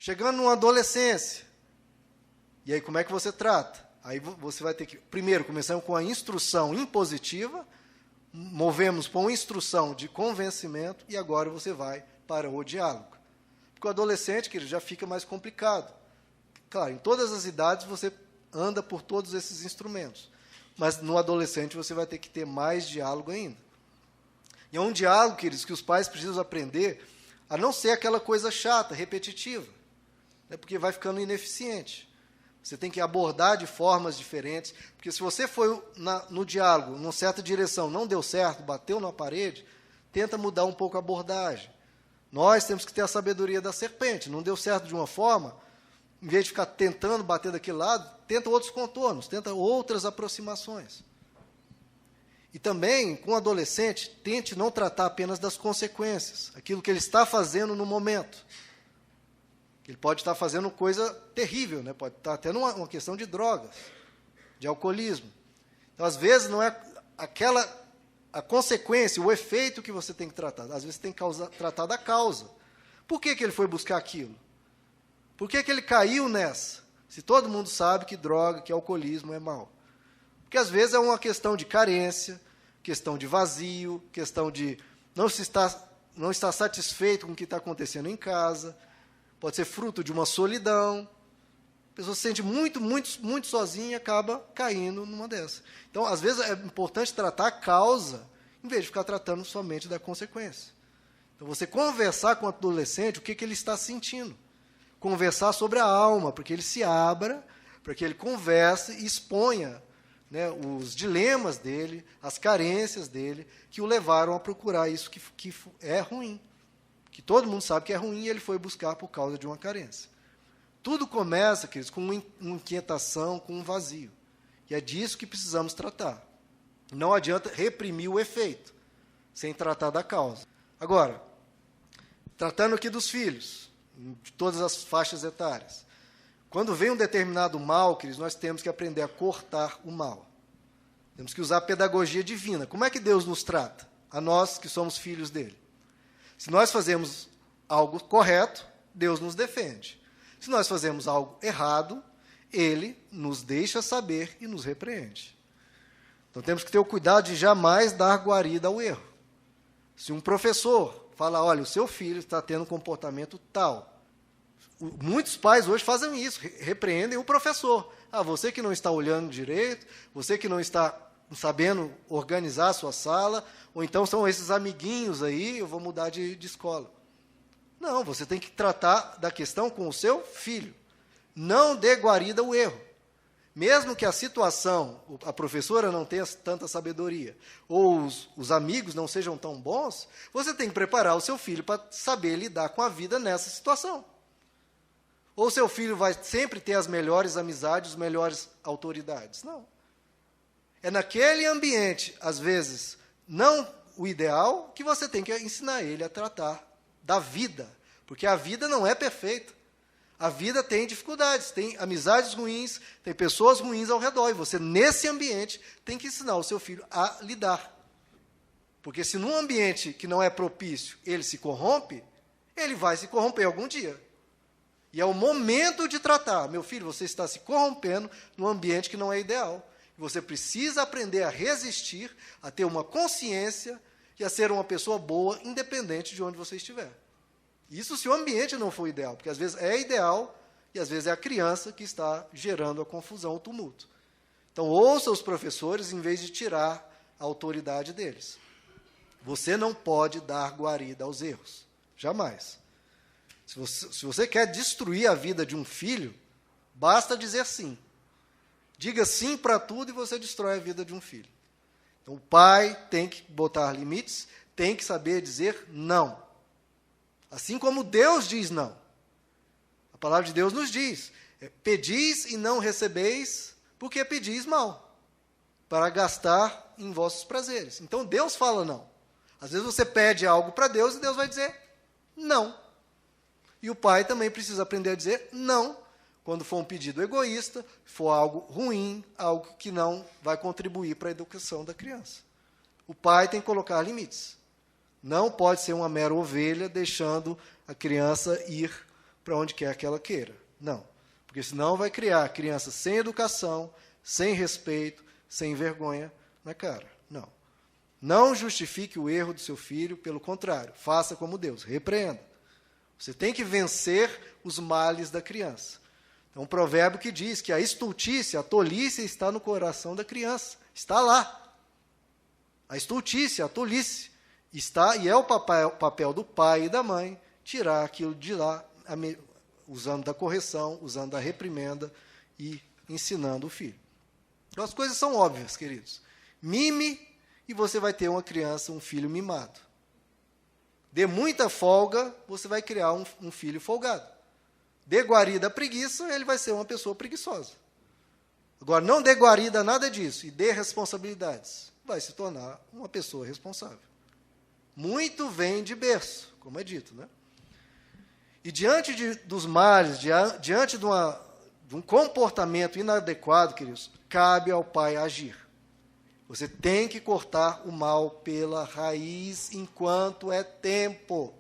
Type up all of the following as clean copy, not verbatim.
Chegando numa adolescência, e aí como é que você trata? Aí você vai ter que, primeiro, começamos com a instrução impositiva, movemos para uma instrução de convencimento, e agora você vai para o diálogo. Porque o adolescente, querido, já fica mais complicado. Claro, em todas as idades você anda por todos esses instrumentos, mas no adolescente você vai ter que ter mais diálogo ainda. E é um diálogo, queridos, que os pais precisam aprender a não ser aquela coisa chata, repetitiva, né, porque vai ficando ineficiente. Você tem que abordar de formas diferentes, porque se você foi no diálogo, numa certa direção, não deu certo, bateu na parede, tenta mudar um pouco a abordagem. Nós temos que ter a sabedoria da serpente. Não deu certo de uma forma, em vez de ficar tentando bater daquele lado, tenta outros contornos, tenta outras aproximações. E também, com o adolescente, tente não tratar apenas das consequências, aquilo que ele está fazendo no momento. Ele pode estar fazendo coisa terrível, né? Pode estar tendo uma questão de drogas, de alcoolismo. Então, às vezes, não é a consequência, o efeito que você tem que tratar. Às vezes, você tem que tratar da causa. Por que ele foi buscar aquilo? Por que ele caiu nessa? Se todo mundo sabe que droga, que alcoolismo é mal. Porque, às vezes, é uma questão de carência, questão de vazio, questão de não estar satisfeito com o que está acontecendo em casa. Pode ser fruto de uma solidão. A pessoa se sente muito, muito, muito sozinha e acaba caindo numa dessas. Então, às vezes, é importante tratar a causa, em vez de ficar tratando somente da consequência. Então, você conversar com o adolescente, o que ele está sentindo. Conversar sobre a alma, para que ele se abra, para que ele converse e exponha, né, os dilemas dele, as carências dele, que o levaram a procurar isso que é ruim. Que todo mundo sabe que é ruim e ele foi buscar por causa de uma carência. Tudo começa, queridos, com uma inquietação, com um vazio. E é disso que precisamos tratar. Não adianta reprimir o efeito, sem tratar da causa. Agora, tratando aqui dos filhos, de todas as faixas etárias. Quando vem um determinado mal, queridos, nós temos que aprender a cortar o mal. Temos que usar a pedagogia divina. Como é que Deus nos trata? A nós que somos filhos dele. Se nós fazemos algo correto, Deus nos defende. Se nós fazemos algo errado, ele nos deixa saber e nos repreende. Então, temos que ter o cuidado de jamais dar guarida ao erro. Se um professor fala, olha, o seu filho está tendo um comportamento tal. Muitos pais hoje fazem isso, repreendem o professor. Ah, você que não está olhando direito, você que não está sabendo organizar a sua sala, ou então são esses amiguinhos aí, eu vou mudar de escola. Não, você tem que tratar da questão com o seu filho. Não dê guarida ao erro. Mesmo que a situação, a professora não tenha tanta sabedoria, ou os amigos não sejam tão bons, você tem que preparar o seu filho para saber lidar com a vida nessa situação. Ou seu filho vai sempre ter as melhores amizades, as melhores autoridades. Não. É naquele ambiente, às vezes, não o ideal, que você tem que ensinar ele a tratar da vida. Porque a vida não é perfeita. A vida tem dificuldades, tem amizades ruins, tem pessoas ruins ao redor. E você, nesse ambiente, tem que ensinar o seu filho a lidar. Porque se num ambiente que não é propício ele se corrompe, ele vai se corromper algum dia. E é o momento de tratar. Meu filho, você está se corrompendo num ambiente que não é ideal. Você precisa aprender a resistir, a ter uma consciência e a ser uma pessoa boa, independente de onde você estiver. Isso se o ambiente não for ideal, porque às vezes é ideal e às vezes é a criança que está gerando a confusão, o tumulto. Então, ouça os professores em vez de tirar a autoridade deles. Você não pode dar guarida aos erros. Jamais. Se você quer destruir a vida de um filho, basta dizer sim. Diga sim para tudo e você destrói a vida de um filho. Então, o pai tem que botar limites, tem que saber dizer não. Assim como Deus diz não. A palavra de Deus nos diz, pedis e não recebeis, porque pedis mal, para gastar em vossos prazeres. Então, Deus fala não. Às vezes você pede algo para Deus e Deus vai dizer não. E o pai também precisa aprender a dizer não, quando for um pedido egoísta, for algo ruim, algo que não vai contribuir para a educação da criança. O pai tem que colocar limites. Não pode ser uma mera ovelha, deixando a criança ir para onde quer que ela queira. Não. Porque senão vai criar criança sem educação, sem respeito, sem vergonha na cara. Não. Não justifique o erro do seu filho, pelo contrário, faça como Deus, repreenda. Você tem que vencer os males da criança. É um provérbio que diz que a estultícia, a tolice está no coração da criança. Está lá. A estultícia, a tolice está, e é o papel do pai e da mãe tirar aquilo de lá, usando da correção, usando da reprimenda e ensinando o filho. Então as coisas são óbvias, queridos. Mime e você vai ter uma criança, um filho mimado. Dê muita folga, você vai criar um filho folgado. Dê guarida à preguiça, ele vai ser uma pessoa preguiçosa. Agora, não dê guarida a nada disso e dê responsabilidades. Vai se tornar uma pessoa responsável. Muito vem de berço, como é dito, né? E diante dos males, diante de um comportamento inadequado, queridos, cabe ao pai agir. Você tem que cortar o mal pela raiz enquanto é tempo.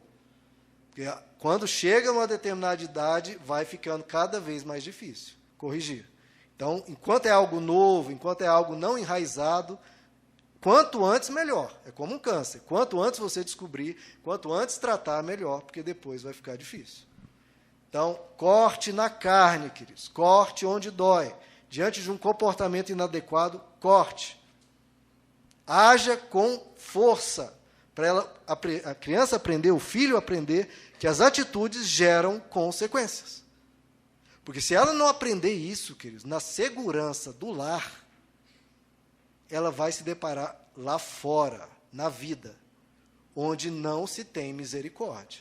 Porque quando chega a uma determinada idade, vai ficando cada vez mais difícil corrigir. Então, enquanto é algo novo, enquanto é algo não enraizado, quanto antes, melhor. É como um câncer. Quanto antes você descobrir, quanto antes tratar, melhor, porque depois vai ficar difícil. Então, corte na carne, queridos. Corte onde dói. Diante de um comportamento inadequado, corte. Haja com força, para a criança aprender, o filho aprender, que as atitudes geram consequências. Porque se ela não aprender isso, queridos, na segurança do lar, ela vai se deparar lá fora, na vida, onde não se tem misericórdia.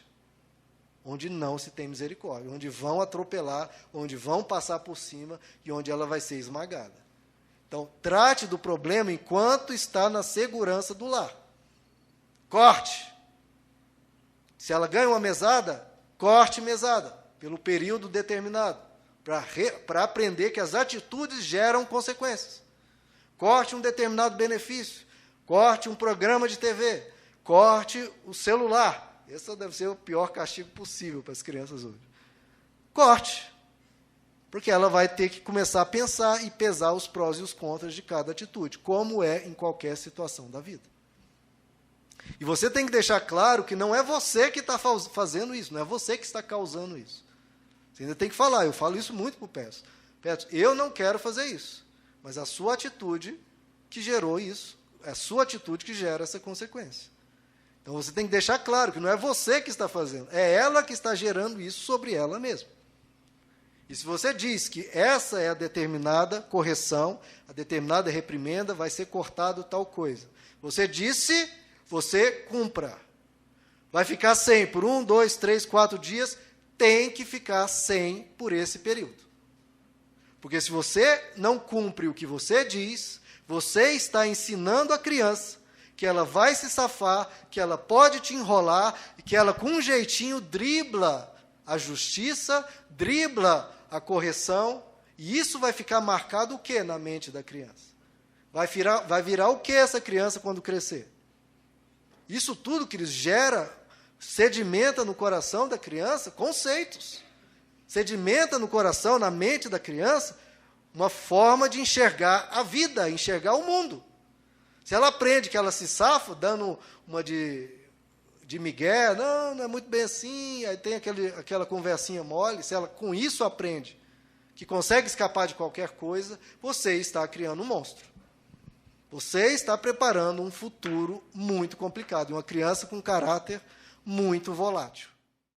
Onde não se tem misericórdia, onde vão atropelar, onde vão passar por cima e onde ela vai ser esmagada. Então, trate do problema enquanto está na segurança do lar. Corte. Se ela ganha uma mesada, corte mesada, pelo período determinado, para aprender que as atitudes geram consequências. Corte um determinado benefício, corte um programa de TV, corte o celular. Esse deve ser o pior castigo possível para as crianças hoje. Corte. Porque ela vai ter que começar a pensar e pesar os prós e os contras de cada atitude, como é em qualquer situação da vida. E você tem que deixar claro que não é você que está fazendo isso, não é você que está causando isso. Você ainda tem que falar, eu falo isso muito para o Petros. Petros, eu não quero fazer isso, mas a sua atitude que gerou isso, é a sua atitude que gera essa consequência. Então você tem que deixar claro que não é você que está fazendo, é ela que está gerando isso sobre ela mesma. E se você diz que essa é a determinada correção, a determinada reprimenda, vai ser cortado tal coisa. Você disse, você cumpra. Vai ficar sem por 1, 2, 3, 4 dias, tem que ficar sem por esse período. Porque se você não cumpre o que você diz, você está ensinando a criança que ela vai se safar, que ela pode te enrolar, e que ela, com um jeitinho, dribla a justiça, dribla a correção, e isso vai ficar marcado o quê na mente da criança? Vai virar o que essa criança quando crescer? Isso tudo que sedimenta no coração da criança conceitos. Sedimenta no coração, na mente da criança, uma forma de enxergar a vida, enxergar o mundo. Se ela aprende que ela se safa, dando uma de migué, não é muito bem assim, aí tem aquela conversinha mole, se ela com isso aprende que consegue escapar de qualquer coisa, você está criando um monstro. Você está preparando um futuro muito complicado, uma criança com caráter muito volátil.